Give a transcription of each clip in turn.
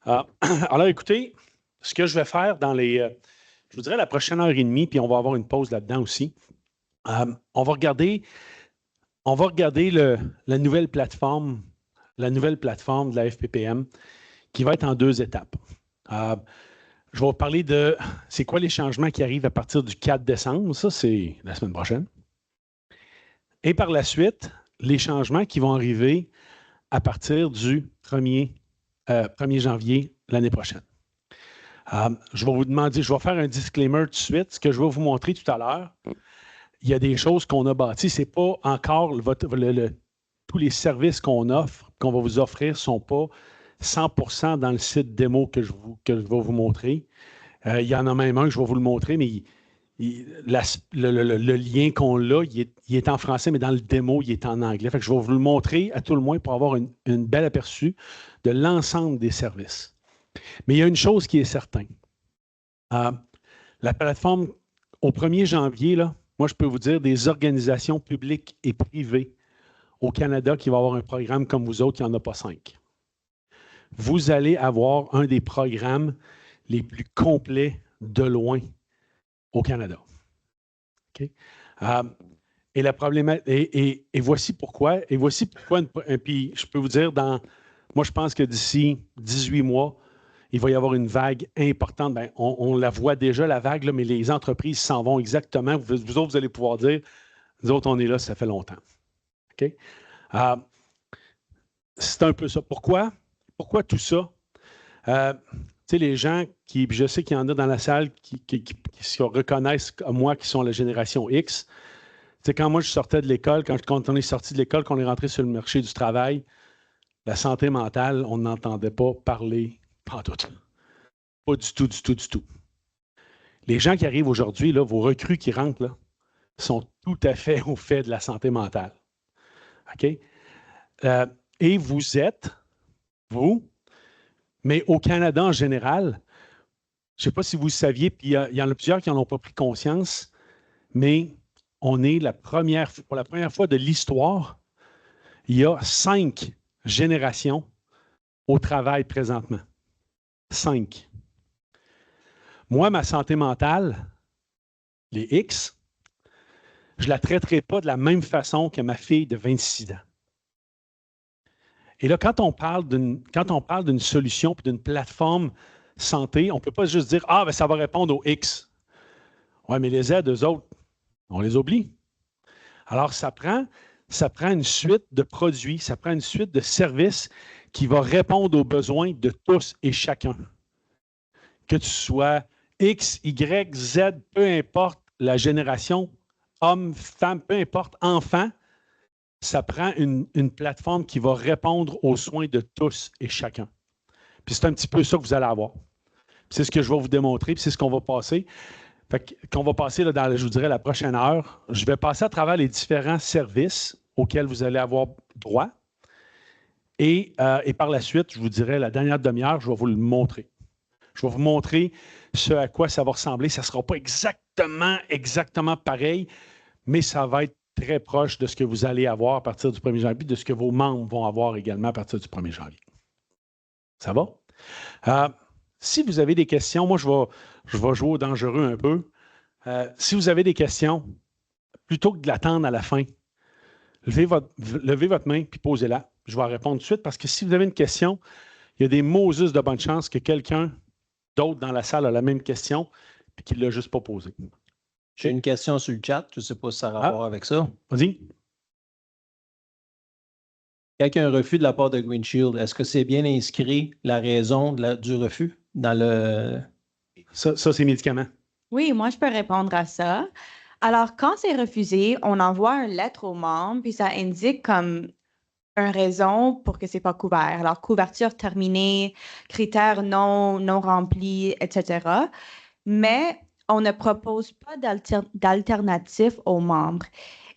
Alors, écoutez, ce que je vais faire dans je vous dirais la prochaine heure et demie, puis on va avoir une pause là-dedans aussi. On va regarder la nouvelle plateforme de la FPPM qui va être en 2 étapes. Je vais vous parler de c'est quoi les changements qui arrivent à partir du 4 décembre. Ça, c'est la semaine prochaine. Et par la suite, les changements qui vont arriver à partir du 1er janvier l'année prochaine. Je vais vous demander, je vais faire un disclaimer tout de suite. Ce que je vais vous montrer tout à l'heure, il y a des choses qu'on a bâties. Ce n'est pas encore tous les services qu'on offre, qu'on va vous offrir, ne sont pas 100% dans le site démo que je vais vous montrer. Il y en a même un que je vais vous le montrer, mais le lien qu'on a, il est en français, mais dans le démo, il est en anglais. Fait que je vais vous le montrer à tout le moins pour avoir une belle aperçu de l'ensemble des services. Mais il y a une chose qui est certaine. La plateforme, au 1er janvier, là, moi, je peux vous dire, des organisations publiques et privées au Canada qui vont avoir un programme comme vous autres, il n'y en a pas 5. Vous allez avoir un des programmes les plus complets de loin au Canada. Okay? Et la problématique, et voici pourquoi. Et voici pourquoi. Puis je peux vous dire, moi, je pense que d'ici 18 mois, il va y avoir une vague importante. Bien, on la voit déjà, la vague, là, mais les entreprises s'en vont exactement. Vous autres, vous allez pouvoir dire, nous autres, on est là, ça fait longtemps. OK? C'est un peu ça. Pourquoi? Pourquoi tout ça? Tu sais, les gens je sais qu'il y en a dans la salle qui se reconnaissent comme moi, qui sont la génération X. Tu sais, quand moi, je sortais de l'école, quand on est sorti de l'école, qu'on est rentré sur le marché du travail, la santé mentale, on n'entendait pas parler pantoute. Pas du tout, du tout, du tout. Les gens qui arrivent aujourd'hui, là, vos recrues qui rentrent, là, sont tout à fait au fait de la santé mentale. OK? Et vous êtes, vous, mais au Canada en général, je ne sais pas si vous le saviez, puis il y en a plusieurs qui n'en ont pas pris conscience, mais on est pour la première fois de l'histoire, il y a 5 générations au travail présentement. 5. Moi, ma santé mentale, les X, je ne la traiterai pas de la même façon que ma fille de 26 ans. Et là, quand on parle d'une solution et d'une plateforme santé, on ne peut pas juste dire « Ah, ben ça va répondre aux X ». Oui, mais les Z, eux autres, on les oublie. Alors, ça prend une suite de produits, ça prend une suite de services qui va répondre aux besoins de tous et chacun. Que tu sois X, Y, Z, peu importe la génération, homme, femme, peu importe, enfant, ça prend une plateforme qui va répondre aux soins de tous et chacun. Puis c'est un petit peu ça que vous allez avoir. C'est ce que je vais vous démontrer, puis c'est ce qu'on va passer. Qu'on va passer là, dans, je vous dirais, la prochaine heure. Je vais passer à travers les différents services auxquels vous allez avoir droit. Et par la suite, je vous dirais, la dernière demi-heure, je vais vous le montrer. Je vais vous montrer ce à quoi ça va ressembler. Ça ne sera pas exactement pareil, mais ça va être très proche de ce que vous allez avoir à partir du 1er janvier, de ce que vos membres vont avoir également à partir du 1er janvier. Ça va? Si vous avez des questions, moi, je vais jouer au dangereux un peu. Si vous avez des questions, plutôt que de l'attendre à la fin, levez votre main et posez-la. Je vais répondre tout de suite parce que si vous avez une question, il y a des Moses de bonne chance que quelqu'un d'autre dans la salle a la même question et qu'il ne l'a juste pas posée. J'ai une question sur le chat. Je ne sais pas si ça a rapport avec ça. Vas-y. Quand il y a un refus de la part de Green Shield, est-ce que c'est bien inscrit la raison du refus dans le... Ça c'est médicament. Oui, moi, je peux répondre à ça. Alors, quand c'est refusé, on envoie une lettre aux membres, puis ça indique comme une raison pour que ce n'est pas couvert. Alors, couverture terminée, critères non remplis, etc. Mais on ne propose pas d'alternative aux membres.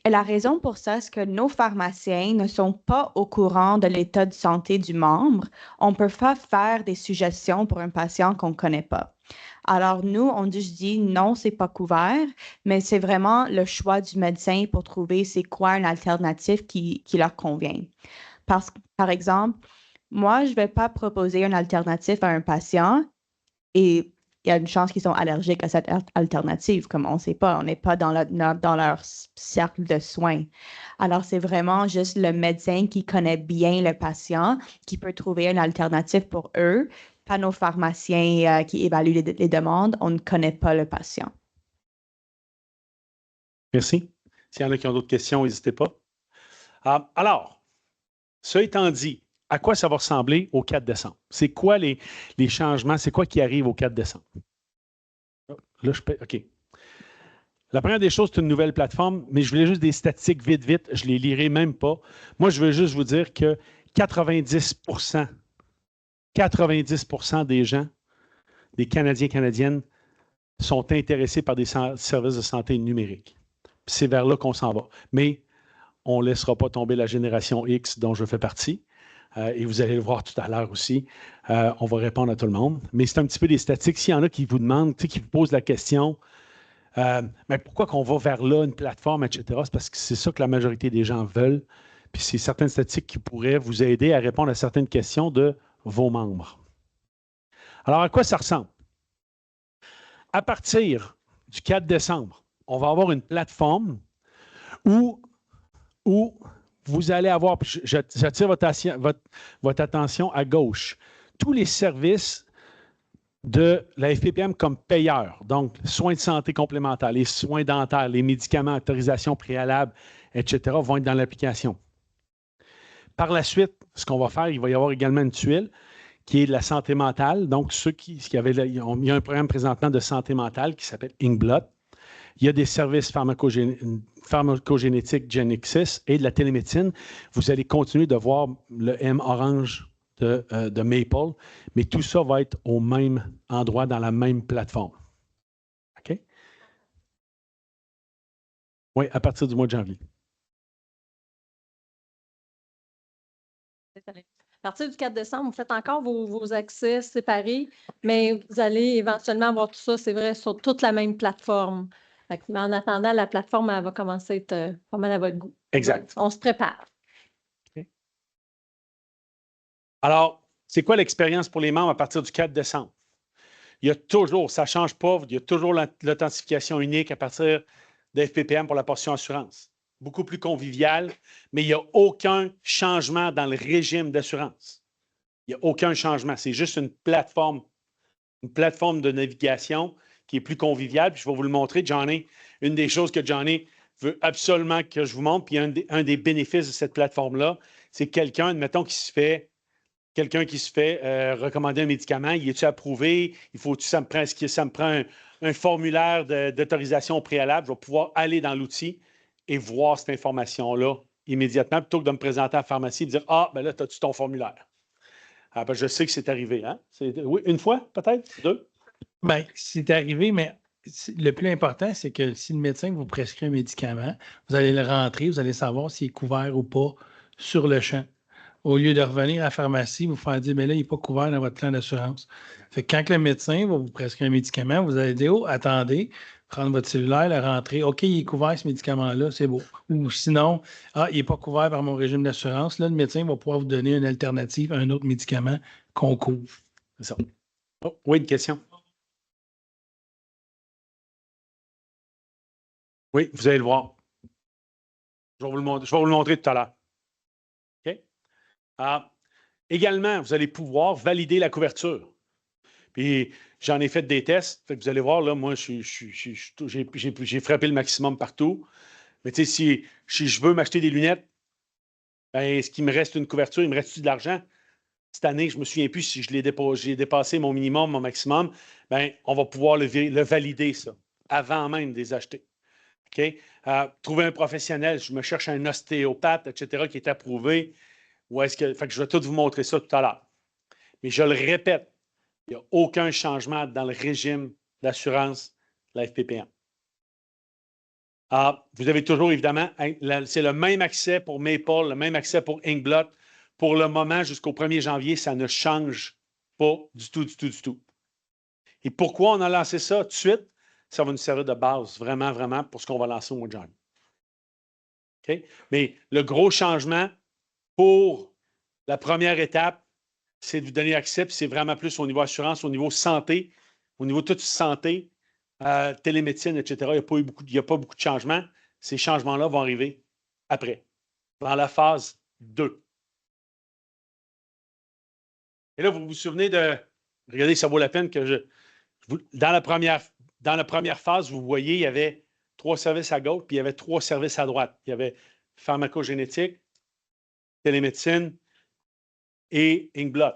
Et la raison pour ça, c'est que nos pharmaciens ne sont pas au courant de l'état de santé du membre. On ne peut pas faire des suggestions pour un patient qu'on ne connaît pas. Alors, nous, on dit non, ce n'est pas couvert, mais c'est vraiment le choix du médecin pour trouver c'est quoi une alternative qui leur convient. Par exemple, moi, je ne vais pas proposer une alternative à un patient et il y a une chance qu'ils sont allergiques à cette alternative, comme on ne sait pas. On n'est pas dans leur cercle de soins. Alors, c'est vraiment juste le médecin qui connaît bien le patient, qui peut trouver une alternative pour eux, pas nos pharmaciens qui évaluent les demandes. On ne connaît pas le patient. Merci. S'il y en a qui ont d'autres questions, n'hésitez pas. Alors, ça étant dit, à quoi ça va ressembler au 4 décembre? C'est quoi les changements? C'est quoi qui arrive au 4 décembre? Là, OK. La première des choses, c'est une nouvelle plateforme, mais je voulais juste des statistiques vite. Je ne les lirai même pas. Moi, je veux juste vous dire que 90% des gens, des Canadiens et Canadiennes, sont intéressés par des services de santé numériques. C'est vers là qu'on s'en va. Mais on ne laissera pas tomber la génération X dont je fais partie. Et vous allez le voir tout à l'heure aussi. On va répondre à tout le monde. Mais c'est un petit peu des statistiques. S'il y en a qui vous demandent, qui vous posent la question, mais pourquoi qu'on va vers là, une plateforme, etc., c'est parce que c'est ça que la majorité des gens veulent. Puis c'est certaines statistiques qui pourraient vous aider à répondre à certaines questions de vos membres. Alors, à quoi ça ressemble? À partir du 4 décembre, on va avoir une plateforme où vous allez avoir, j'attire votre attention à gauche, tous les services de la FPPM comme payeur, donc soins de santé complémentaires, les soins dentaires, les médicaments, autorisations préalables, etc., vont être dans l'application. Par la suite, ce qu'on va faire, il va y avoir également une tuile qui est de la santé mentale. Donc, ceux il y a un programme présentement de santé mentale qui s'appelle Inkblot. Il y a des services pharmacogénétiques Genexus et de la télémédecine. Vous allez continuer de voir le M orange de Maple, mais tout ça va être au même endroit, dans la même plateforme. OK? Oui, à partir du mois de janvier. À partir du 4 décembre, vous faites encore vos accès séparés, mais vous allez éventuellement avoir tout ça, c'est vrai, sur toute la même plateforme. Mais en attendant, la plateforme, elle va commencer à être pas mal à votre goût. Exact. On se prépare. Okay. Alors, c'est quoi l'expérience pour les membres à partir du 4 décembre? Il y a toujours, ça ne change pas, il y a toujours l'authentification unique à partir de FPPM pour la portion assurance. Beaucoup plus convivial, mais il n'y a aucun changement dans le régime d'assurance. Il n'y a aucun changement. C'est juste une plateforme de navigation qui est plus conviviale. Puis je vais vous le montrer. Johnny, une des choses que Johnny veut absolument que je vous montre, puis un des bénéfices de cette plateforme-là, c'est quelqu'un, admettons, qui se fait recommander un médicament, il est-tu approuvé? Est-ce que ça me prend un formulaire d'autorisation préalable? Je vais pouvoir aller dans l'outil et voir cette information-là immédiatement, plutôt que de me présenter à la pharmacie et de dire « Ah, ben là, as-tu ton formulaire? » Ah, ben, je sais que c'est arrivé. Hein? Oui, une fois, peut-être? Deux? Bien, c'est arrivé, mais le plus important, c'est que si le médecin vous prescrit un médicament, vous allez le rentrer, vous allez savoir s'il est couvert ou pas sur le champ. Au lieu de revenir à la pharmacie, vous faire dire, mais là, il n'est pas couvert dans votre plan d'assurance. Fait que quand le médecin va vous prescrire un médicament, vous allez dire, oh, attendez, prendre votre cellulaire, le rentrer, OK, il est couvert ce médicament-là, c'est beau. Ou sinon, ah, il n'est pas couvert par mon régime d'assurance. Là, le médecin va pouvoir vous donner une alternative à un autre médicament qu'on couvre. C'est ça. Oh, oui, une question. Oui, vous allez le voir. Je vais vous le montrer tout à l'heure. OK? Également, vous allez pouvoir valider la couverture. Puis, j'en ai fait des tests. Fait que vous allez voir, là, moi, j'ai frappé le maximum partout. Mais tu sais, si je veux m'acheter des lunettes, ben, est-ce qu'il me reste une couverture? Il me reste-tu de l'argent? Cette année, je ne me souviens plus si j'ai dépassé mon minimum, mon maximum. Ben, on va pouvoir le valider, ça, avant même de les acheter. OK? Trouver un professionnel, je me cherche un ostéopathe, etc., qui est approuvé. Fait que je vais tout vous montrer ça tout à l'heure. Mais je le répète, il n'y a aucun changement dans le régime d'assurance de la FPPM. Vous avez toujours, évidemment, c'est le même accès pour Maple, le même accès pour Inkblot. Pour le moment, jusqu'au 1er janvier, ça ne change pas du tout. Et pourquoi on a lancé ça tout de suite? Ça va nous servir de base, vraiment, vraiment, pour ce qu'on va lancer au mois de janvier. Okay? Mais le gros changement pour la première étape, c'est de vous donner accès, puis c'est vraiment plus au niveau assurance, au niveau santé, au niveau toute santé, télémédecine, etc. Il n'y a pas beaucoup de changements. Ces changements-là vont arriver après, dans la phase 2. Et là, vous vous souvenez de... Regardez, ça vaut la peine que dans la première phase, vous voyez, il y avait 3 services à gauche, puis il y avait 3 services à droite. Il y avait pharmacogénétique, télémédecine et Inkblot.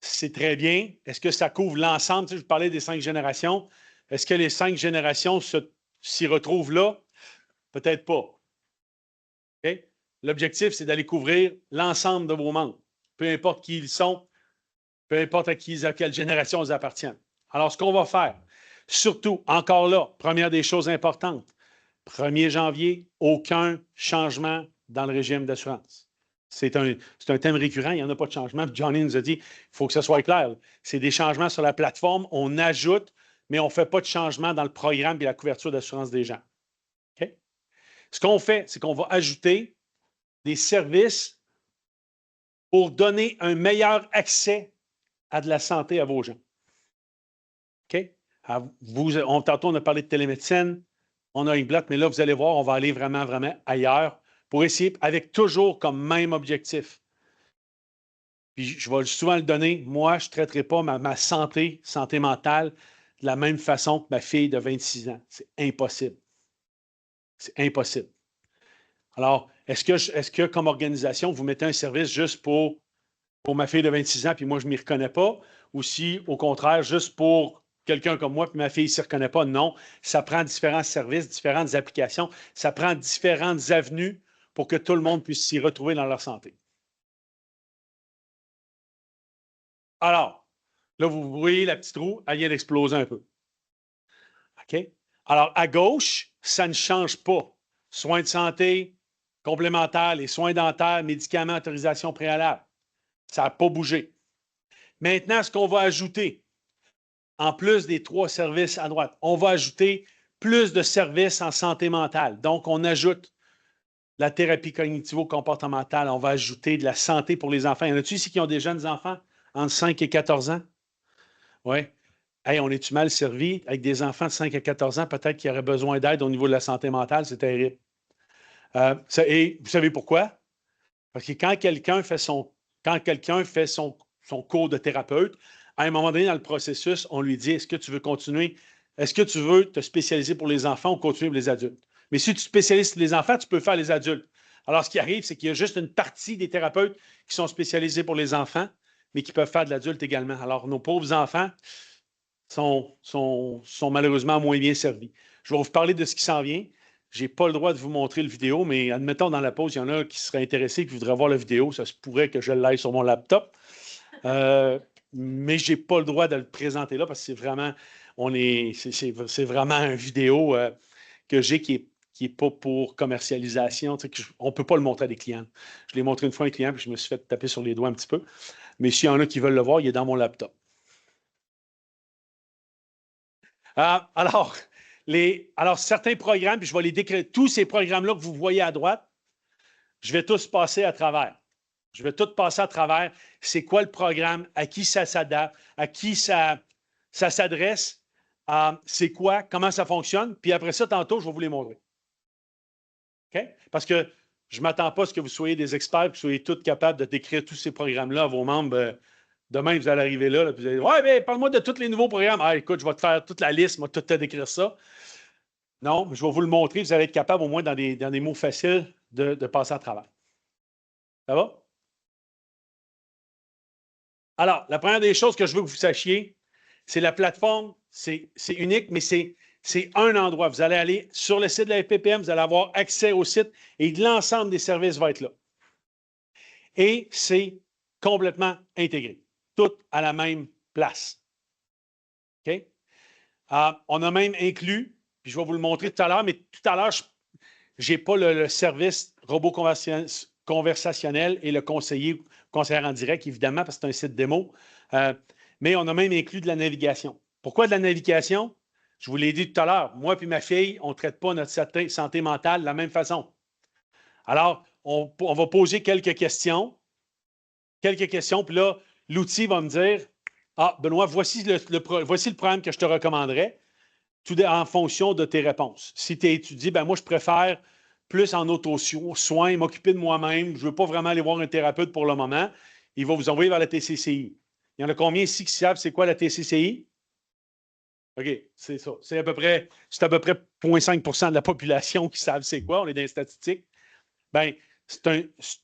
C'est très bien. Est-ce que ça couvre l'ensemble? Tu sais, je vous parlais des 5 générations. Est-ce que les 5 générations s'y retrouvent là? Peut-être pas. Okay? L'objectif, c'est d'aller couvrir l'ensemble de vos membres. Peu importe qui ils sont, peu importe à quelle génération ils appartiennent. Alors, ce qu'on va faire, surtout, encore là, première des choses importantes, 1er janvier, aucun changement dans le régime d'assurance. C'est un thème récurrent, il n'y en a pas de changement. Johnny nous a dit, il faut que ce soit clair. C'est des changements sur la plateforme, on ajoute, mais on ne fait pas de changement dans le programme et la couverture d'assurance des gens. Okay? Ce qu'on fait, c'est qu'on va ajouter des services pour donner un meilleur accès à de la santé à vos gens. OK? Tantôt, on a parlé de télémédecine, on a Inkblot, mais là, vous allez voir, on va aller vraiment, vraiment ailleurs pour essayer, avec toujours comme même objectif. Puis je vais souvent le donner, moi, je ne traiterai pas ma santé mentale, de la même façon que ma fille de 26 ans. C'est impossible. C'est impossible. Alors, est-ce que comme organisation, vous mettez un service juste pour ma fille de 26 ans, puis moi, je ne m'y reconnais pas, ou si, au contraire, juste pour quelqu'un comme moi, puis ma fille ne s'y reconnaît pas? Non, ça prend différents services, différentes applications, ça prend différentes avenues pour que tout le monde puisse s'y retrouver dans leur santé. Alors, là, vous voyez la petite roue, elle vient d'exploser un peu. OK? Alors, à gauche, ça ne change pas. Soins de santé, complémentaires, les soins dentaires, médicaments, autorisation préalable. Ça n'a pas bougé. Maintenant, ce qu'on va ajouter, en plus des 3 services à droite, on va ajouter plus de services en santé mentale. Donc, on ajoute la thérapie cognitivo-comportementale, on va ajouter de la santé pour les enfants. Y en a-tu ici qui ont des jeunes enfants entre 5 et 14 ans? Oui. Hey, on est-tu mal servi avec des enfants de 5 à 14 ans, peut-être qui auraient besoin d'aide au niveau de la santé mentale? C'est terrible. Et vous savez pourquoi? Parce que quand quelqu'un fait son cours de thérapeute, à un moment donné dans le processus, on lui dit, est-ce que tu veux continuer? Est-ce que tu veux te spécialiser pour les enfants ou continuer pour les adultes? Mais si tu te spécialises pour les enfants, tu peux faire les adultes. Alors, ce qui arrive, c'est qu'il y a juste une partie des thérapeutes qui sont spécialisés pour les enfants, mais qui peuvent faire de l'adulte également. Alors, nos pauvres enfants sont malheureusement moins bien servis. Je vais vous parler de ce qui s'en vient. Je n'ai pas le droit de vous montrer le vidéo, mais admettons dans la pause, il y en a qui seraient intéressés et qui voudraient voir la vidéo. Ça se pourrait que je l'aille sur mon laptop. Mais je n'ai pas le droit de le présenter là parce que c'est vraiment, c'est vraiment une vidéo que j'ai qui n'est pas pour commercialisation. Tu sais, on ne peut pas le montrer à des clients. Je l'ai montré une fois à un client puis je me suis fait taper sur les doigts un petit peu. Mais s'il y en a qui veulent le voir, il est dans mon laptop. Alors, certains programmes, puis je vais les décrire, tous ces programmes-là que vous voyez à droite, je vais tous passer à travers. Je vais tout passer à travers. C'est quoi le programme? À qui ça s'adapte? À qui ça s'adresse? C'est quoi? Comment ça fonctionne? Puis après ça, tantôt, je vais vous les montrer. OK? Parce que je ne m'attends pas à ce que vous soyez des experts, que vous soyez tous capables de décrire tous ces programmes-là à vos membres. Demain, vous allez arriver là, puis vous allez dire, ouais, mais parle-moi de tous les nouveaux programmes. Ah, écoute, je vais te faire toute la liste, moi, tout te décrire ça. Non, je vais vous le montrer. Vous allez être capable, au moins dans des mots faciles, de passer à travers. Ça va? Alors, la première des choses que je veux que vous sachiez, c'est la plateforme, c'est unique, mais c'est un endroit. Vous allez aller sur le site de la FPPM, vous allez avoir accès au site et l'ensemble des services va être là. Et c'est complètement intégré. Tout à la même place. OK? On a même inclus, puis je vais vous le montrer tout à l'heure, mais tout à l'heure, je n'ai pas le service robot conversationnel et le conseiller en direct, évidemment, parce que c'est un site démo. Mais on a même inclus de la navigation. Pourquoi de la navigation? Je vous l'ai dit tout à l'heure. Moi et ma fille, on ne traite pas notre santé mentale de la même façon. Alors, on va poser quelques questions. quelques questions, puis là, l'outil va me dire, ah, Benoît, voici le programme que je te recommanderais, en fonction de tes réponses. Si tu étudies, ben moi, je préfère plus en auto-soin, m'occuper de moi-même. Je ne veux pas vraiment aller voir un thérapeute pour le moment. Il va vous envoyer vers la TCCI. Il y en a combien ici qui savent c'est quoi la TCCI? OK, c'est ça. C'est à peu près 0,5 % de la population qui savent c'est quoi. On est dans les statistiques. Bien, c'est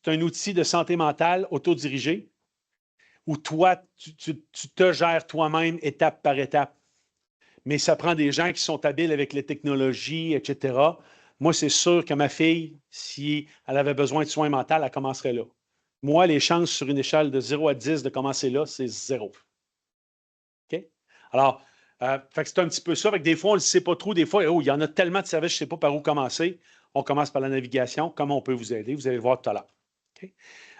un outil de santé mentale autodirigé où toi, tu te gères toi-même étape par étape. Mais ça prend des gens qui sont habiles avec les technologies, etc. Moi, c'est sûr que ma fille, si elle avait besoin de soins mentaux, elle commencerait là. Moi, les chances sur une échelle de 0 à 10 de commencer là, c'est 0. OK? Alors, fait que c'est un petit peu ça. Fait que des fois, on ne le sait pas trop. Des fois, il y en a tellement de services, je ne sais pas par où commencer. On commence par la navigation. Comment on peut vous aider? Vous allez le voir tout à l'heure. Okay?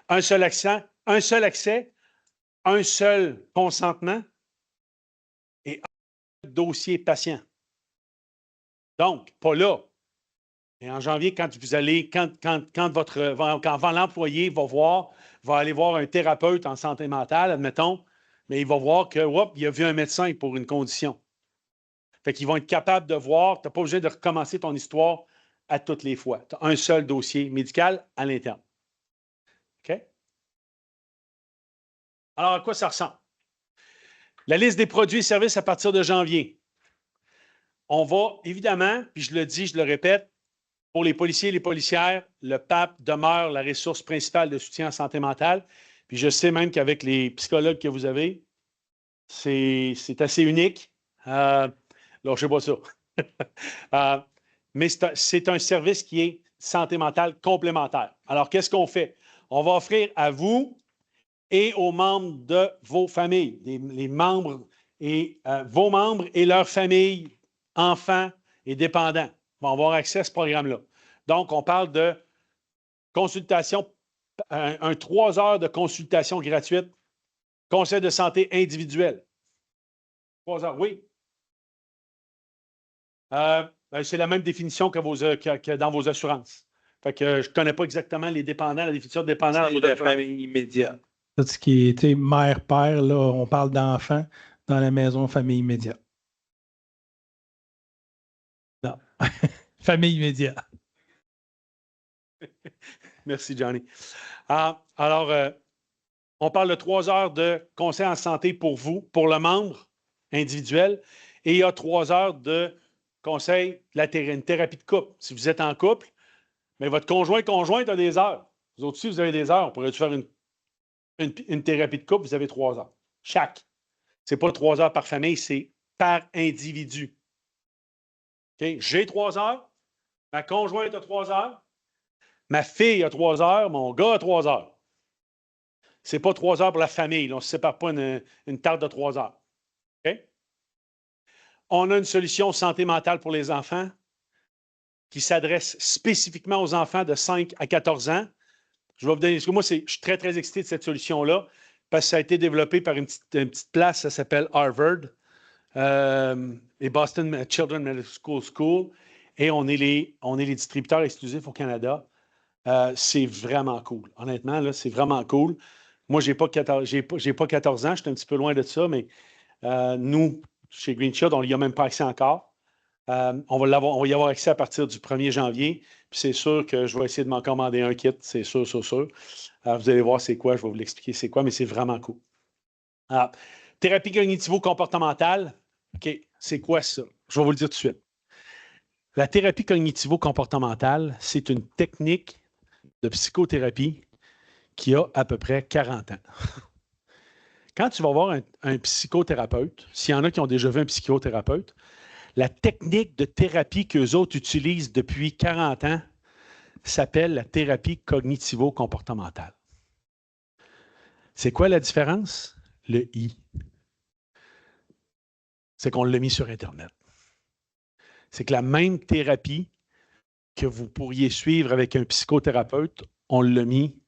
Un seul accès, un seul consentement et un dossier patient. Donc, pas là. Et en janvier, quand vous allez, quand l'employé va aller voir un thérapeute en santé mentale, admettons, mais il va voir que, il a vu un médecin pour une condition. Fait qu'ils vont être capables de voir, tu n'as pas obligé de recommencer ton histoire à toutes les fois. Tu as un seul dossier médical à l'interne. OK? Alors, à quoi ça ressemble? La liste des produits et services à partir de janvier. On va, évidemment, puis je le dis, je le répète, pour les policiers et les policières, le PAP demeure la ressource principale de soutien en santé mentale. Puis je sais même qu'avec les psychologues que vous avez, c'est assez unique. Lâchez pas ça. Mais c'est un service qui est santé mentale complémentaire. Alors, qu'est-ce qu'on fait? On va offrir à vous et aux membres de vos familles, les membres et vos membres et leurs familles, enfants et dépendants vont avoir accès à ce programme-là. Donc, on parle de consultation, 3 heures de consultation gratuite, conseil de santé individuel. 3 heures, oui. C'est la même définition que dans vos assurances. Fait que je ne connais pas exactement les dépendants, la définition de dépendant. C'est la famille immédiate. Tout ce qui est mère-père, là, on parle d'enfants dans la maison famille immédiate. Non. Famille immédiate. Merci, Johnny. Alors, on parle de 3 heures de conseil en santé pour vous, pour le membre individuel, et il y a 3 heures de conseil, une thérapie de couple. Si vous êtes en couple, mais votre conjointe a des heures. Vous autres aussi, vous avez des heures. On pourrait faire une thérapie de couple, vous avez 3 heures. Chaque. Ce n'est pas 3 heures par famille, c'est par individu. Okay? J'ai 3 heures, ma conjointe a 3 heures, ma fille a 3 heures, mon gars a 3 heures. Ce n'est pas 3 heures pour la famille. Là. On ne se sépare pas une tarte de 3 heures. Okay? On a une solution santé mentale pour les enfants qui s'adresse spécifiquement aux enfants de 5 à 14 ans. Je vais vous donner, parce que moi, je suis très, très excité de cette solution-là, parce que ça a été développé par une petite place, ça s'appelle Harvard et Boston Children's Medical School, et on est les distributeurs exclusifs au Canada. C'est vraiment cool. Honnêtement, là, c'est vraiment cool. Moi, je n'ai pas 14 ans, je suis un petit peu loin de ça, mais nous, chez Green Shield, on n'y a même pas accès encore. On va y avoir accès à partir du 1er janvier. Puis c'est sûr que je vais essayer de m'en commander un kit, c'est sûr. Vous allez voir c'est quoi, je vais vous l'expliquer c'est quoi, mais c'est vraiment cool. Thérapie cognitivo-comportementale, OK, c'est quoi ça? Je vais vous le dire tout de suite. La thérapie cognitivo-comportementale, c'est une technique de psychothérapie qui a à peu près 40 ans. Quand tu vas voir un psychothérapeute, s'il y en a qui ont déjà vu un psychothérapeute, la technique de thérapie qu'eux autres utilisent depuis 40 ans s'appelle la thérapie cognitivo-comportementale. C'est quoi la différence? Le I. C'est qu'on l'a mis sur Internet. C'est que la même thérapie que vous pourriez suivre avec un psychothérapeute, on l'a mis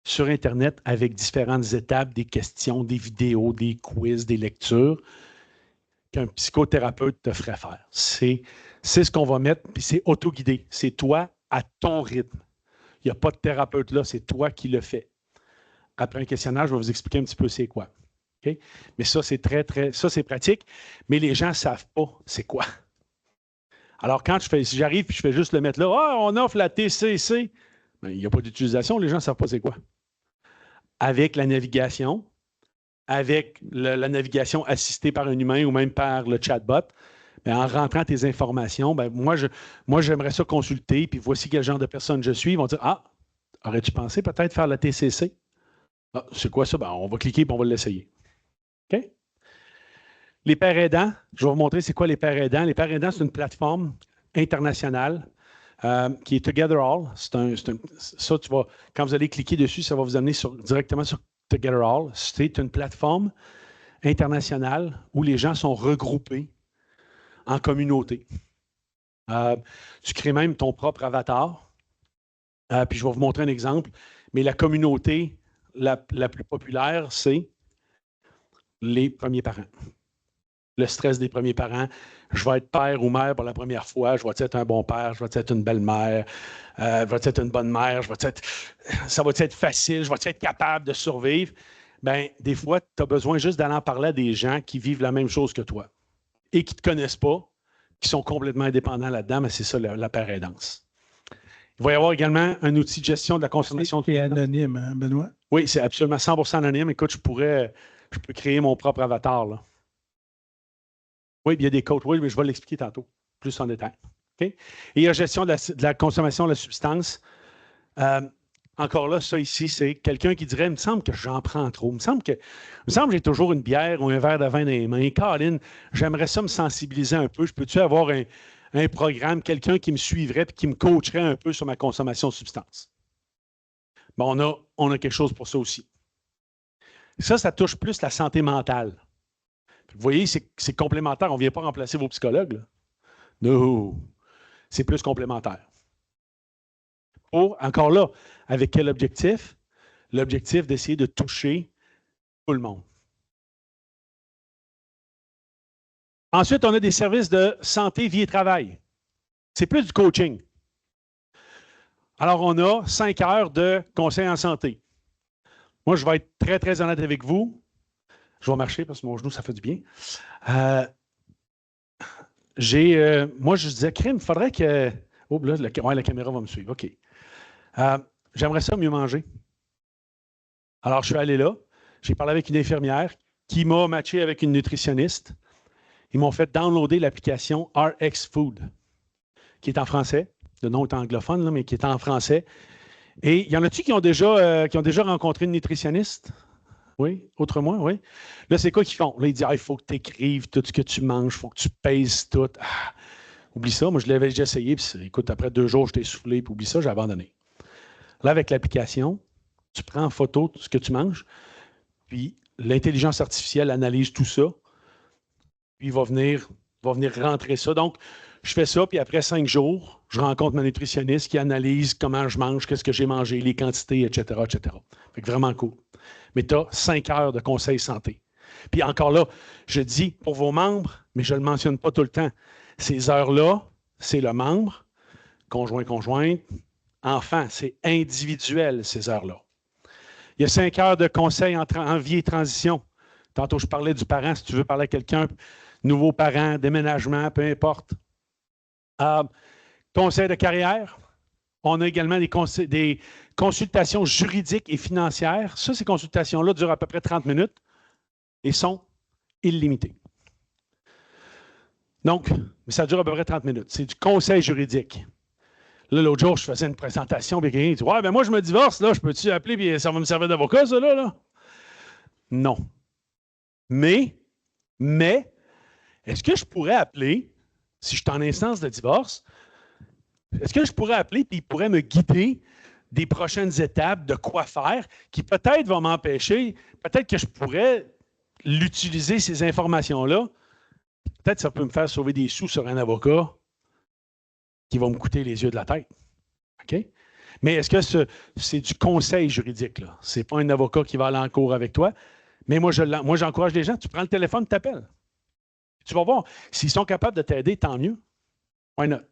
sur Internet avec différentes étapes, des questions, des vidéos, des quiz, des lectures qu'un psychothérapeute te ferait faire. C'est ce qu'on va mettre, puis c'est autoguidé. C'est toi à ton rythme. Il n'y a pas de thérapeute là, c'est toi qui le fais. après un questionnaire, je vais vous expliquer un petit peu c'est quoi. Okay? Mais ça, c'est ça, c'est pratique, mais les gens ne savent pas c'est quoi. Alors, quand si j'arrive et je fais juste le mettre là, on offre la TCC, ben, il n'y a pas d'utilisation, les gens ne savent pas c'est quoi. Avec la navigation, avec la navigation assistée par un humain ou même par le chatbot, bien, en rentrant tes informations, bien, moi, j'aimerais ça consulter, puis voici quel genre de personne je suis. Ils vont dire, aurais-tu pensé peut-être faire la TCC? Ah, c'est quoi ça? Ben, on va cliquer et on va l'essayer. OK? Les pairs aidants, je vais vous montrer c'est quoi les pairs aidants. Les pairs aidants, c'est une plateforme internationale qui est Together All. Ça, quand vous allez cliquer dessus, ça va vous amener directement sur Together All. C'est une plateforme internationale où les gens sont regroupés en communauté. Tu crées même ton propre avatar. Puis je vais vous montrer un exemple. Mais la communauté la plus populaire, c'est les premiers parents. Le stress des premiers parents. Je vais être père ou mère pour la première fois. Je vais être un bon père. Je vais être une belle mère. Je vais être une bonne mère. Ça va être facile. Je vais être capable de survivre. Bien, des fois, tu as besoin juste d'aller en parler à des gens qui vivent la même chose que toi et qui ne te connaissent pas, qui sont complètement indépendants là-dedans, mais c'est ça la paire aidance. Il va y avoir également un outil de gestion de la consommation. C'est anonyme, hein, Benoît? Oui, c'est absolument 100% anonyme. Écoute, je peux créer mon propre avatar, là. Oui, il y a des codes, oui, mais je vais l'expliquer tantôt, plus en détail. Okay? Et il y a gestion de la consommation de la substance. Encore là, ça ici, c'est quelqu'un qui dirait, il me semble que j'en prends trop. Il me semble que j'ai toujours une bière ou un verre de vin dans les mains. Caroline, j'aimerais ça me sensibiliser un peu. Je peux-tu avoir un programme, quelqu'un qui me suivrait et qui me coacherait un peu sur ma consommation de substance? Bon, on a quelque chose pour ça aussi. Ça touche plus la santé mentale. Vous voyez, c'est complémentaire. On ne vient pas remplacer vos psychologues. Là. Non, c'est plus complémentaire. Encore là, avec quel objectif? L'objectif d'essayer de toucher tout le monde. Ensuite, on a des services de santé, vie et travail. C'est plus du coaching. Alors, on a 5 heures de conseil en santé. Moi, je vais être très, très honnête avec vous. Je vais marcher parce que mon genou, ça fait du bien. Moi, je disais, crime, il faudrait que... Oh, là, la caméra va me suivre. OK. J'aimerais ça mieux manger. Alors, je suis allé là. J'ai parlé avec une infirmière qui m'a matché avec une nutritionniste. Ils m'ont fait downloader l'application RX Food, qui est en français. Le nom est anglophone, là, mais qui est en français. Et il y en a-tu qui ont déjà rencontré une nutritionniste? Oui, autrement, oui. Là, c'est quoi qu'ils font? Là, ils disent, il faut que tu écrives tout ce que tu manges, il faut que tu pèses tout. Oublie ça, moi, je l'avais déjà essayé, puis écoute, après 2 jours, j'étais essoufflé, puis oublie ça, j'ai abandonné. Là, avec l'application, tu prends en photo tout ce que tu manges, puis l'intelligence artificielle analyse tout ça, puis il va venir rentrer ça. Donc, je fais ça, puis après 5 jours, je rencontre ma nutritionniste qui analyse comment je mange, qu'est-ce que j'ai mangé, les quantités, etc., etc. Fait que vraiment cool. Mais tu as 5 heures de conseil santé. Puis encore là, je dis pour vos membres, mais je ne le mentionne pas tout le temps. Ces heures-là, c'est le membre, conjoint-conjointe, enfant, c'est individuel, ces heures-là. Il y a 5 heures de conseil en vie et transition. Tantôt, je parlais du parent, si tu veux parler à quelqu'un, nouveau parent, déménagement, peu importe. Conseil de carrière. On a également des consultations juridiques et financières. Ça, ces consultations-là durent à peu près 30 minutes et sont illimitées. Donc, ça dure à peu près 30 minutes. C'est du conseil juridique. Là, l'autre jour, je faisais une présentation, puis quelqu'un dit « Ouais, ben moi, je me divorce, là, je peux-tu appeler, puis ça va me servir d'avocat, ça, là? » Non. Mais, est-ce que je pourrais appeler, si je suis en instance de divorce, est-ce que je pourrais appeler, puis il pourrait me guider des prochaines étapes, de quoi faire, qui peut-être va m'empêcher, peut-être que je pourrais l'utiliser, ces informations-là. Peut-être que ça peut me faire sauver des sous sur un avocat qui va me coûter les yeux de la tête. OK? Mais est-ce que c'est du conseil juridique, là? Ce n'est pas un avocat qui va aller en cours avec toi. Mais moi, j'encourage les gens. Tu prends le téléphone, tu t'appelles. Tu vas voir. S'ils sont capables de t'aider, tant mieux. Why not?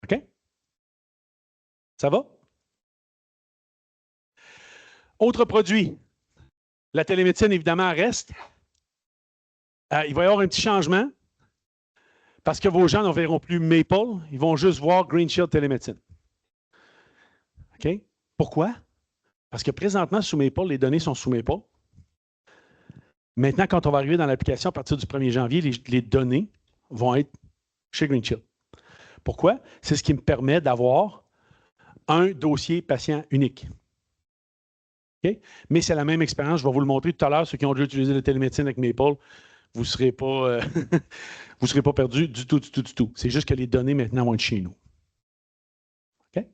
OK? Ça va? Autre produit. La télémédecine, évidemment, reste. Il va y avoir un petit changement parce que vos gens ne verront plus Maple, ils vont juste voir Green Shield Télémédecine. OK? Pourquoi? Parce que présentement, sous Maple, les données sont sous Maple. Maintenant, quand on va arriver dans l'application, à partir du 1er janvier, les données vont être chez Green Shield. Pourquoi? C'est ce qui me permet d'avoir un dossier patient unique. Okay? Mais c'est la même expérience. Je vais vous le montrer tout à l'heure. Ceux qui ont déjà utilisé la télémédecine avec Maple, vous ne serez pas, perdus du tout. C'est juste que les données maintenant vont être chez nous. Okay?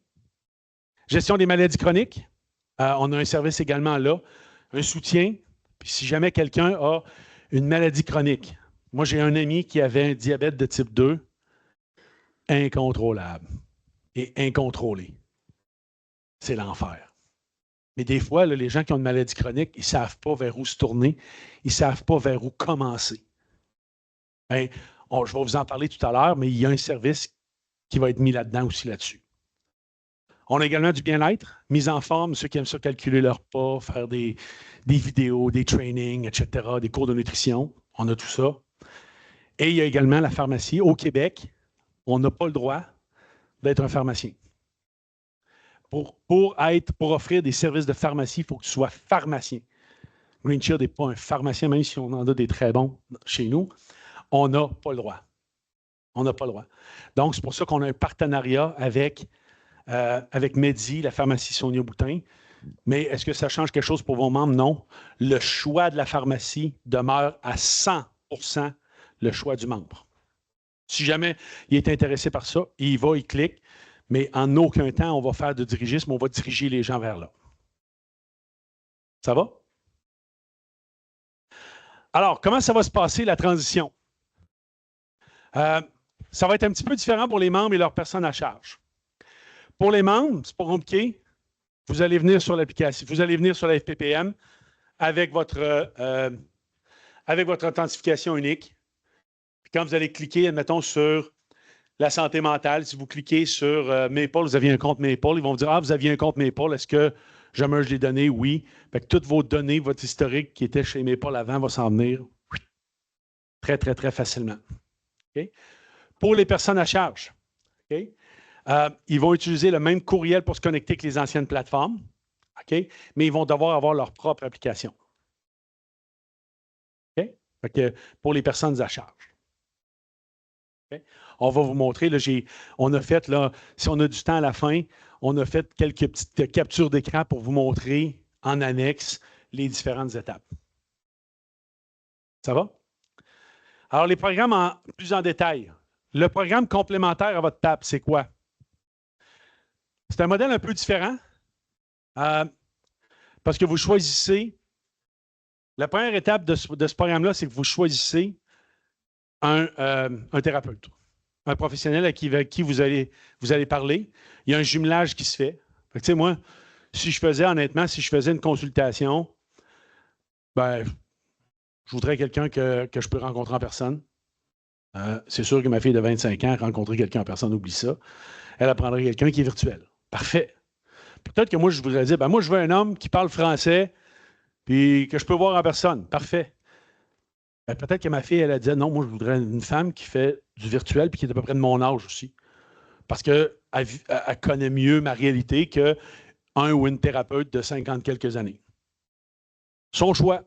Gestion des maladies chroniques. On a un service également là. Un soutien. Puis si jamais quelqu'un a une maladie chronique. Moi, j'ai un ami qui avait un diabète de type 2 incontrôlable et incontrôlé. C'est l'enfer. Mais des fois, là, les gens qui ont une maladie chronique, ils ne savent pas vers où se tourner, ils ne savent pas vers où commencer. Ben, je vais vous en parler tout à l'heure, mais il y a un service qui va être mis là-dedans aussi là-dessus. On a également du bien-être, mise en forme, ceux qui aiment ça calculer leur pas, faire des vidéos, des trainings, etc., des cours de nutrition. On a tout ça. Et il y a également la pharmacie. Au Québec, on n'a pas le droit d'être un pharmacien. Pour offrir des services de pharmacie, il faut que tu sois pharmacien. Green Shield n'est pas un pharmacien, même si on en a des très bons chez nous. On n'a pas le droit. On n'a pas le droit. Donc, c'est pour ça qu'on a un partenariat avec Medi, la pharmacie Sonia Boutin. Mais est-ce que ça change quelque chose pour vos membres? Non. Le choix de la pharmacie demeure à 100% le choix du membre. Si jamais il est intéressé par ça, il va, il clique. Mais en aucun temps, on va faire de dirigisme, on va diriger les gens vers là. Ça va? Alors, comment ça va se passer, la transition? Ça va être un petit peu différent pour les membres et leurs personnes à charge. Pour les membres, c'est pas compliqué. Vous allez venir sur l'application, vous allez venir sur la FPPM avec votre authentification unique. Puis quand vous allez cliquer, admettons, sur la santé mentale, si vous cliquez sur Maple, vous aviez un compte Maple, ils vont vous dire « Ah, vous aviez un compte Maple, est-ce que je merge les données? » Oui. Fait que toutes vos données, votre historique qui était chez Maple avant va s'en venir très, très, très facilement. Okay? Pour les personnes à charge, okay? Ils vont utiliser le même courriel pour se connecter que les anciennes plateformes, okay? Mais ils vont devoir avoir leur propre application. Okay? Fait que pour les personnes à charge. Okay? On va vous montrer, là, on a fait, là, si on a du temps à la fin, on a fait quelques petites captures d'écran pour vous montrer en annexe les différentes étapes. Ça va? Alors, les programmes plus en détail. Le programme complémentaire à votre table, c'est quoi? C'est un modèle un peu différent parce que vous choisissez, la première étape de ce programme-là, c'est que vous choisissez un thérapeute, un professionnel avec qui vous allez parler. Il y a un jumelage qui se fait. Fait que, tu sais, moi, si je faisais une consultation, ben, je voudrais quelqu'un que je peux rencontrer en personne. C'est sûr que ma fille de 25 ans, rencontrer quelqu'un en personne, oublie ça. Elle apprendrait quelqu'un qui est virtuel. Parfait. Peut-être que moi, je voudrais dire, ben moi, je veux un homme qui parle français puis que je peux voir en personne. Parfait. Ben, peut-être que ma fille, elle a dit, non, moi, je voudrais une femme qui fait du virtuel puis qui est à peu près de mon âge aussi. Parce qu'elle connaît mieux ma réalité qu'un ou une thérapeute de 50 quelques années. Son choix,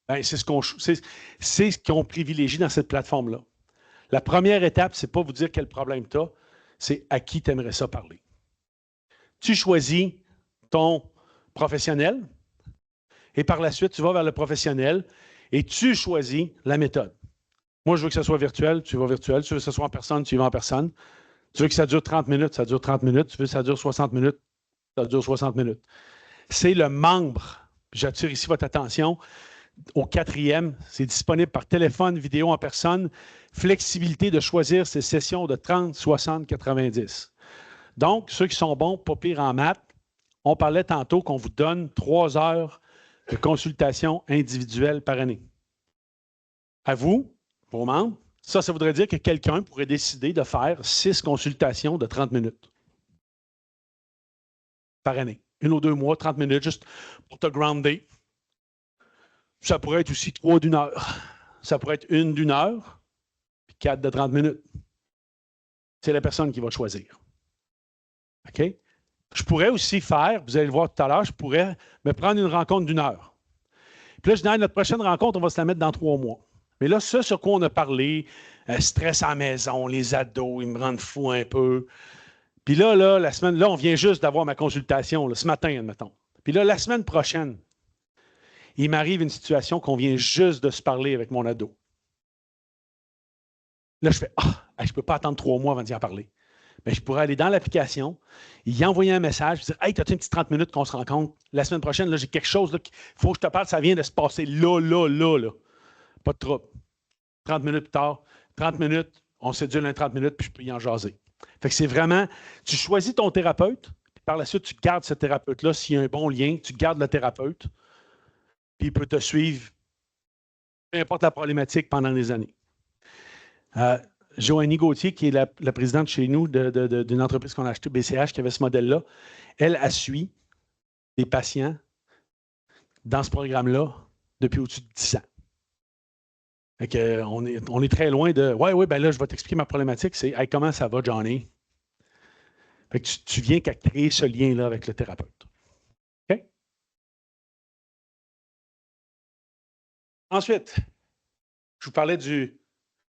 ben, c'est ce qu'on privilégie dans cette plateforme-là. La première étape, ce n'est pas vous dire quel problème tu as, c'est à qui tu aimerais ça parler. Tu choisis ton professionnel et par la suite, tu vas vers le professionnel et tu choisis la méthode. Moi, je veux que ça soit virtuel, tu vas virtuel. Tu veux que ça soit en personne, tu y vas en personne. Tu veux que ça dure 30 minutes, ça dure 30 minutes. Tu veux que ça dure 60 minutes, ça dure 60 minutes. C'est le membre. J'attire ici votre attention. Au 4e, c'est disponible par téléphone, vidéo en personne. Flexibilité de choisir ces sessions de 30, 60, 90. Donc, ceux qui sont bons, pas pire en maths, on parlait tantôt qu'on vous donne 3 heures de consultation individuelle par année. À vous, vos membres, ça voudrait dire que quelqu'un pourrait décider de faire 6 consultations de 30 minutes par année. 1 ou 2 mois, 30 minutes, juste pour te grounder. Ça pourrait être aussi 3 d'1 heure. Ça pourrait être 1 d'1 heure, puis 4 de 30 minutes. C'est la personne qui va choisir. OK? Je pourrais aussi faire, vous allez le voir tout à l'heure, je pourrais me prendre une rencontre d'1 heure. Puis là, je dis, notre prochaine rencontre, on va se la mettre dans 3 mois. Mais là, ça, sur quoi on a parlé, stress à la maison, les ados, ils me rendent fou un peu. Puis là, la semaine, là, on vient juste d'avoir ma consultation, là, ce matin, admettons. Puis là, la semaine prochaine, il m'arrive une situation qu'on vient juste de se parler avec mon ado. Là, je fais, je ne peux pas attendre 3 mois avant d'y en parler. Mais je pourrais aller dans l'application, y envoyer un message, dire, hey, t'as-tu une petite 30 minutes qu'on se rencontre? La semaine prochaine, là, j'ai quelque chose qu'il faut que je te parle, ça vient de se passer là. Pas de trouble. 30 minutes plus tard, 30 minutes, on sédule un 30 minutes, puis je peux y en jaser. Fait que c'est vraiment, tu choisis ton thérapeute, puis par la suite, tu gardes ce thérapeute-là. S'il y a un bon lien, tu gardes le thérapeute, puis il peut te suivre, peu importe la problématique, pendant des années. Joanie Gauthier, qui est la présidente chez nous d'une entreprise qu'on a achetée, BCH, qui avait ce modèle-là, elle suit des patients dans ce programme-là depuis au-dessus de 10 ans. Fait que, on est très loin de « Ouais, ben là, je vais t'expliquer ma problématique. » C'est « Hey, comment ça va, Johnny? » Fait que tu viens qu'à créer ce lien-là avec le thérapeute. OK? Ensuite, je vous parlais du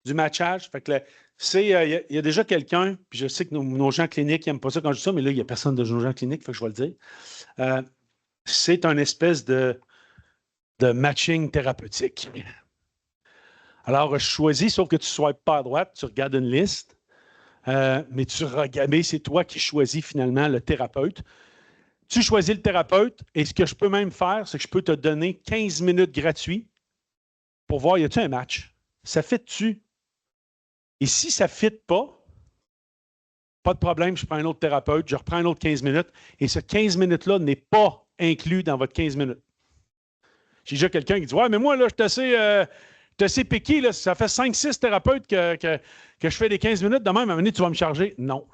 matchage. Fait que il y a déjà quelqu'un, puis je sais que nos gens cliniques n'aiment pas ça quand je dis ça, mais là, il n'y a personne de nos gens cliniques, fait que je vais le dire. C'est un espèce de matching thérapeutique. Alors, je choisis, sauf que tu ne swipes pas à droite, tu regardes une liste, mais c'est toi qui choisis finalement le thérapeute. Tu choisis le thérapeute, et ce que je peux même faire, c'est que je peux te donner 15 minutes gratuits pour voir, y a-t-il un match? Ça fit-tu? Et si ça ne fit pas de problème, je prends un autre thérapeute, je reprends un autre 15 minutes, et ce 15 minutes-là n'est pas inclus dans votre 15 minutes. J'ai déjà quelqu'un qui dit « Ouais, mais moi, là, je suis assez piqué, là, ça fait 5-6 thérapeutes que je fais des 15 minutes, de même, à un moment donné, tu vas me charger. » Non.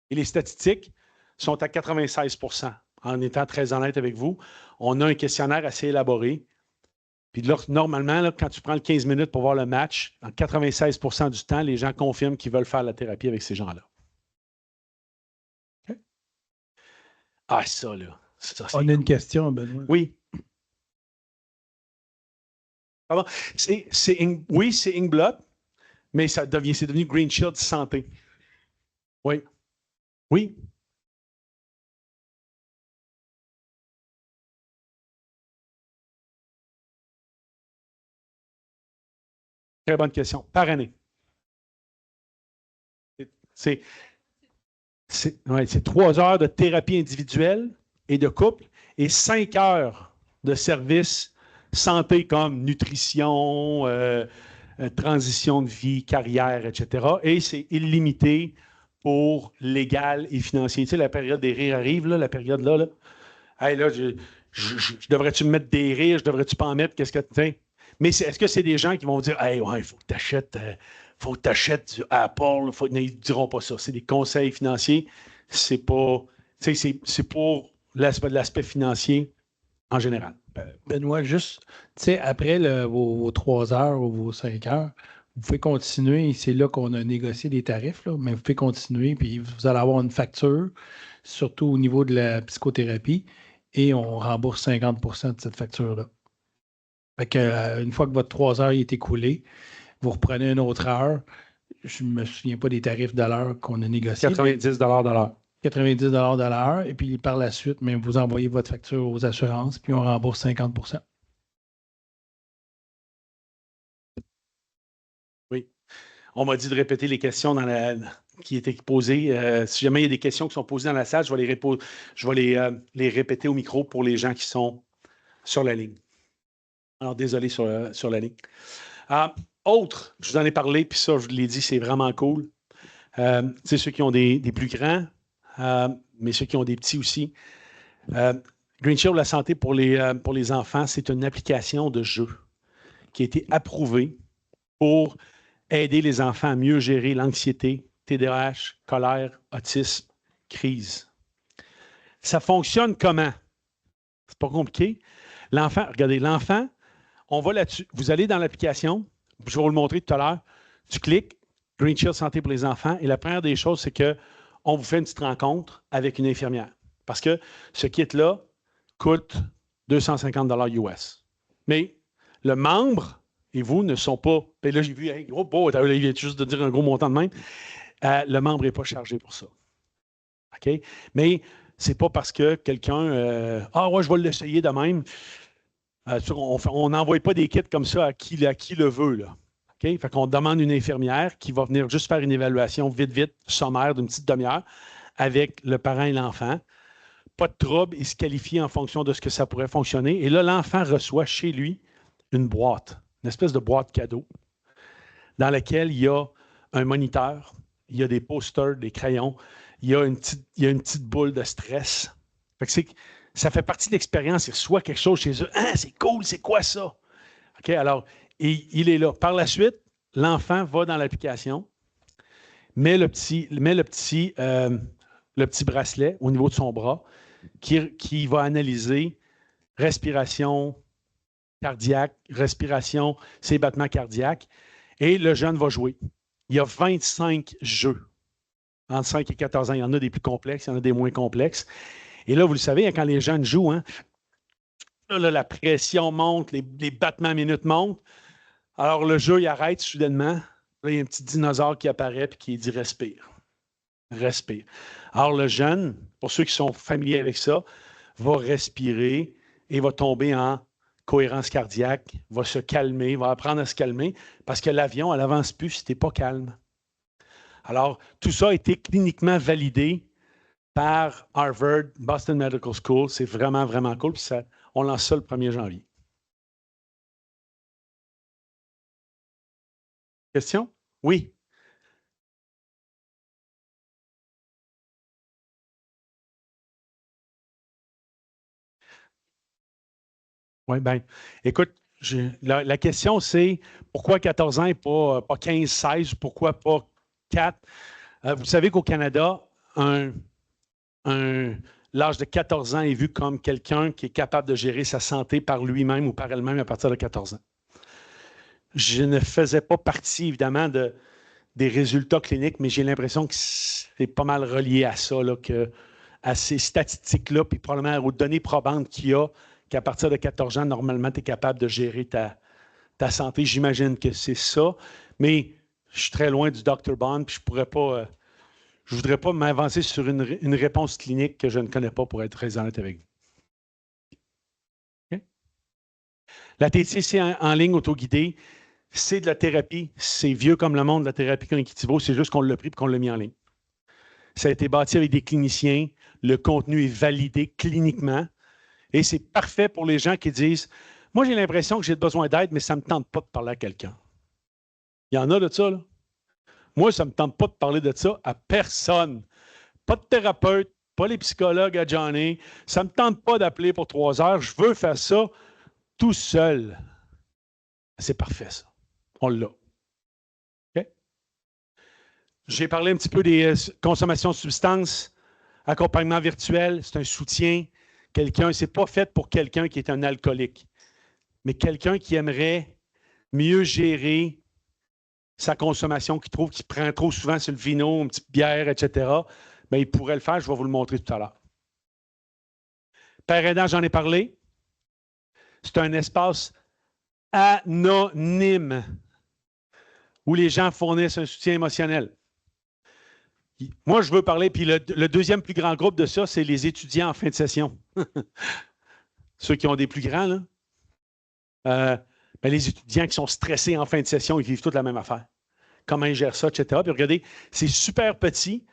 Et les statistiques sont à 96%. En étant très honnête avec vous, on a un questionnaire assez élaboré. Puis là, normalement, là, quand tu prends le 15 minutes pour voir le match, en 96% du temps, les gens confirment qu'ils veulent faire la thérapie avec ces gens-là. Okay? Ça, là. On a une question, Benoît. Oui. Pardon. Oui, c'est Inkblot, mais c'est devenu Green Shield Santé. Oui. Oui. Très bonne question. Par année. C'est 3 heures de thérapie individuelle et de couple et 5 heures de services santé comme nutrition, transition de vie, carrière, etc. Et c'est illimité pour légal et financier. Tu sais, la période des rires arrive, là, la période là. Hey, là, je devrais-tu me mettre des rires? Je devrais-tu pas en mettre? Qu'est-ce que tu sais? Mais est-ce que c'est des gens qui vont dire « Hey, ouais, il faut que tu achètes du Apple. » Ils ne diront pas ça. C'est des conseils financiers. C'est pas. C'est pour l'aspect financier en général. Benoît, juste, tu sais, après vos 3 heures ou vos 5 heures, vous pouvez continuer. C'est là qu'on a négocié des tarifs, là, mais vous pouvez continuer, puis vous allez avoir une facture, surtout au niveau de la psychothérapie, et on rembourse 50% de cette facture-là. Fait que, une fois que votre 3 heures est écoulée, vous reprenez une autre heure. Je ne me souviens pas des tarifs de l'heure qu'on a négociés. 90 $ de l'heure. 90 $ de l'heure. Et puis, par la suite, mais vous envoyez votre facture aux assurances, puis on rembourse 50%. Oui. On m'a dit de répéter les questions qui étaient posées. Si jamais il y a des questions qui sont posées dans la salle, je vais les répéter au micro pour les gens qui sont sur la ligne. Alors, désolé sur la ligne. Autre, je vous en ai parlé, puis ça, je vous l'ai dit, c'est vraiment cool. C'est ceux qui ont des plus grands, mais ceux qui ont des petits aussi. Green Shield, la santé pour les enfants, c'est une application de jeu qui a été approuvée pour aider les enfants à mieux gérer l'anxiété, TDAH, colère, autisme, crise. Ça fonctionne comment? C'est pas compliqué. L'enfant, regardez, l'enfant, on va là-dessus. Vous allez dans l'application, je vais vous le montrer tout à l'heure. Tu cliques, Green Shield Santé pour les enfants, et la première des choses, c'est qu'on vous fait une petite rencontre avec une infirmière. Parce que ce kit-là coûte 250 US. Mais le membre et vous ne sont pas. Et là, j'ai vu, hey, gros beau, il vient juste de dire un gros montant de même. Le membre n'est pas chargé pour ça. OK? Mais ce n'est pas parce que quelqu'un. Ah, ouais, je vais l'essayer de même. On n'envoie pas des kits comme ça à qui le veut. Là. OK? Fait qu'on demande une infirmière qui va venir juste faire une évaluation vite, sommaire d'une petite demi-heure avec le parent et l'enfant. Pas de trouble, il se qualifie en fonction de ce que ça pourrait fonctionner. Et là, l'enfant reçoit chez lui une boîte, une espèce de boîte cadeau, dans laquelle il y a un moniteur, il y a des posters, des crayons, il y a une petite boule de stress. Fait que ça fait partie de l'expérience. Il reçoit quelque chose chez eux. Ah, c'est cool, c'est quoi ça? OK, alors, il est là. Par la suite, l'enfant va dans l'application, met le petit bracelet au niveau de son bras qui va analyser respiration cardiaque, respiration, ses battements cardiaques, et le jeune va jouer. Il y a 25 jeux entre 5 et 14 ans. Il y en a des plus complexes, il y en a des moins complexes. Et là, vous le savez, quand les jeunes jouent, hein, là, la pression monte, les battements minutes montent. Alors, le jeu, il arrête soudainement. Là, il y a un petit dinosaure qui apparaît et qui dit « respire ». Respire. Alors, le jeune, pour ceux qui sont familiers avec ça, va respirer et va tomber en cohérence cardiaque, va se calmer, va apprendre à se calmer parce que l'avion, elle n'avance plus si tu n'es pas calme. Alors, tout ça a été cliniquement validé par Harvard, Boston Medical School. C'est vraiment, vraiment cool. Puis on lance ça le 1er janvier. Question? Oui. Oui, bien, écoute, la question, c'est pourquoi 14 ans et pas 15, 16, pourquoi pas 4? Vous savez qu'au Canada, l'âge de 14 ans est vu comme quelqu'un qui est capable de gérer sa santé par lui-même ou par elle-même à partir de 14 ans. Je ne faisais pas partie, évidemment, des résultats cliniques, mais j'ai l'impression que c'est pas mal relié à ça, là, à ces statistiques-là, puis probablement aux données probantes qu'il y a, qu'à partir de 14 ans, normalement, tu es capable de gérer ta santé. J'imagine que c'est ça, mais je suis très loin du Dr. Bond, puis je ne voudrais pas m'avancer sur une réponse clinique que je ne connais pas pour être très honnête avec vous. Okay? La TCC en ligne autoguidée, c'est de la thérapie. C'est vieux comme le monde, la thérapie cognitivo. C'est juste qu'on l'a pris et qu'on l'a mis en ligne. Ça a été bâti avec des cliniciens. Le contenu est validé cliniquement. Et c'est parfait pour les gens qui disent « Moi, j'ai l'impression que j'ai besoin d'aide, mais ça ne me tente pas de parler à quelqu'un. » Il y en a de ça, là. Moi, ça ne me tente pas de parler de ça à personne. Pas de thérapeute, pas les psychologues à Johnny. Ça ne me tente pas d'appeler pour 3 heures. Je veux faire ça tout seul. C'est parfait, ça. On l'a. Okay? J'ai parlé un petit peu des consommations de substances, accompagnement virtuel, c'est un soutien. C'est pas fait pour quelqu'un qui est un alcoolique, mais quelqu'un qui aimerait mieux gérer sa consommation, qui trouve qu'il prend trop souvent sur le vino, une petite bière, etc., bien, il pourrait le faire. Je vais vous le montrer tout à l'heure. Père aidant, j'en ai parlé. C'est un espace anonyme où les gens fournissent un soutien émotionnel. Moi, je veux parler, puis le deuxième plus grand groupe de ça, c'est les étudiants en fin de session. Ceux qui ont des plus grands, là. Ben, les étudiants qui sont stressés en fin de session, ils vivent toute la même affaire. Comment ils gèrent ça, etc. Puis regardez, c'est super petit.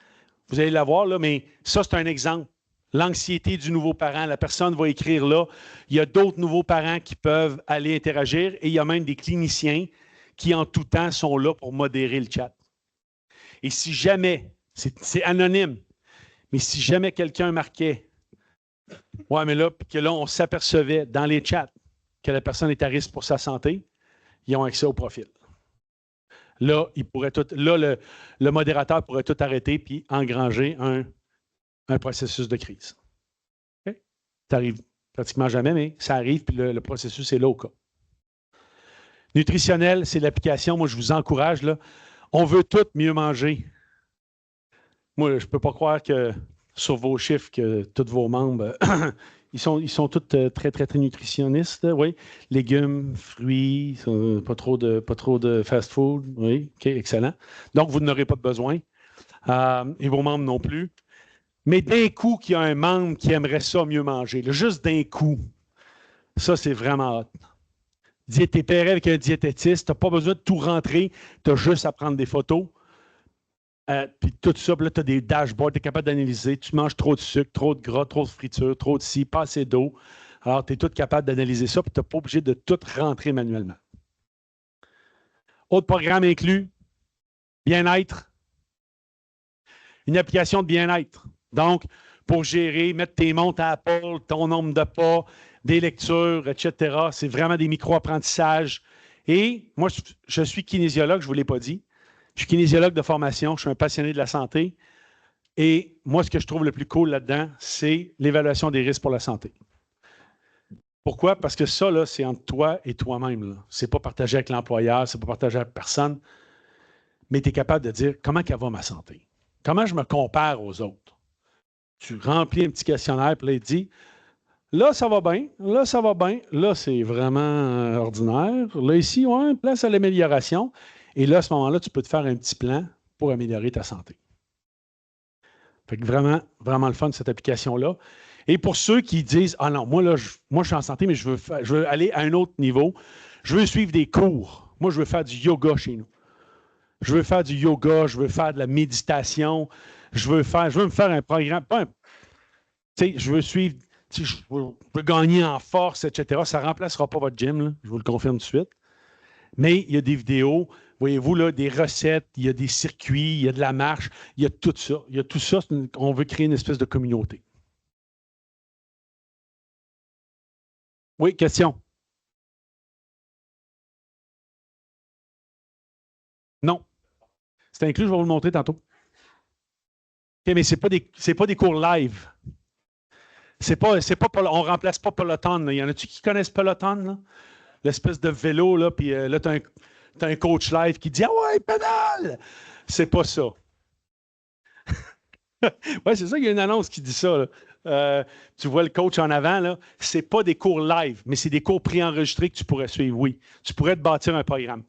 Vous allez la voir, là, mais ça, c'est un exemple. L'anxiété du nouveau parent, la personne va écrire là. Il y a d'autres nouveaux parents qui peuvent aller interagir et il y a même des cliniciens qui, en tout temps, sont là pour modérer le chat. Et si jamais, c'est anonyme, mais si jamais quelqu'un marquait, ouais, mais là, que là, on s'apercevait dans les chats que la personne est à risque pour sa santé, ils ont accès au profil. Là, le modérateur pourrait tout arrêter puis engranger un processus de crise. Ça arrive pratiquement jamais, mais ça arrive, puis le processus est là au cas. Nutritionnel, c'est l'application. Moi, je vous encourage, là. On veut tous mieux manger. Moi, je ne peux pas croire que sur vos chiffres, que tous vos membres, ils sont tous très, très, très nutritionnistes, oui. Légumes, fruits, pas trop de fast-food, oui, OK, excellent. Donc, vous n'aurez pas de besoin. Et vos membres non plus. Mais d'un coup, qu'il y a un membre qui aimerait ça mieux manger, là, juste d'un coup, ça, c'est vraiment hot. T'es pairé avec un diététiste, tu n'as pas besoin de tout rentrer, tu as juste à prendre des photos. Puis tout ça, puis là, tu as des dashboards, tu es capable d'analyser. Tu manges trop de sucre, trop de gras, trop de friture, trop de ci, pas assez d'eau. Alors, tu es tout capable d'analyser ça, puis tu n'es pas obligé de tout rentrer manuellement. Autre programme inclus, bien-être. Une application de bien-être. Donc, pour gérer, mettre tes montres à Apple, ton nombre de pas, des lectures, etc. C'est vraiment des micro-apprentissages. Et moi, je suis kinésiologue, je ne vous l'ai pas dit. Je suis kinésiologue de formation, je suis un passionné de la santé. Et moi, ce que je trouve le plus cool là-dedans, c'est l'évaluation des risques pour la santé. Pourquoi? Parce que ça, là, c'est entre toi et toi-même. Ce n'est pas partagé avec l'employeur, ce n'est pas partagé avec personne. Mais tu es capable de dire comment qu'elle va ma santé? Comment je me compare aux autres? Tu remplis un petit questionnaire, puis là, il te dit là, ça va bien, là, c'est vraiment ordinaire. Là, ici, ouais, place à l'amélioration. Et là, à ce moment-là, tu peux te faire un petit plan pour améliorer ta santé. Fait que vraiment, vraiment le fun, cette application-là. Et pour ceux qui disent ah non, moi, je suis en santé, mais je veux aller à un autre niveau, je veux suivre des cours. Moi, je veux faire du yoga chez nous. Je veux faire du yoga, je veux faire de la méditation, je veux me faire un programme. Je veux suivre, je veux gagner en force, etc. Ça ne remplacera pas votre gym, là, je vous le confirme tout de suite. Mais il y a des vidéos, voyez-vous, là, des recettes, il y a des circuits, il y a de la marche, il y a tout ça. Il y a tout ça, on veut créer une espèce de communauté. Oui, question? Non. C'est inclus, je vais vous le montrer tantôt. OK, mais ce n'est pas des cours live. On ne remplace pas Peloton. Là. Il y en a-tu qui connaissent Peloton? Là? L'espèce de vélo, là, puis là, tu as un coach live qui dit ah ouais, pédale! C'est pas ça. Oui, c'est ça, il y a une annonce qui dit ça. Tu vois le coach en avant, là. C'est pas des cours live, mais c'est des cours préenregistrés que tu pourrais suivre, oui. Tu pourrais te bâtir un programme.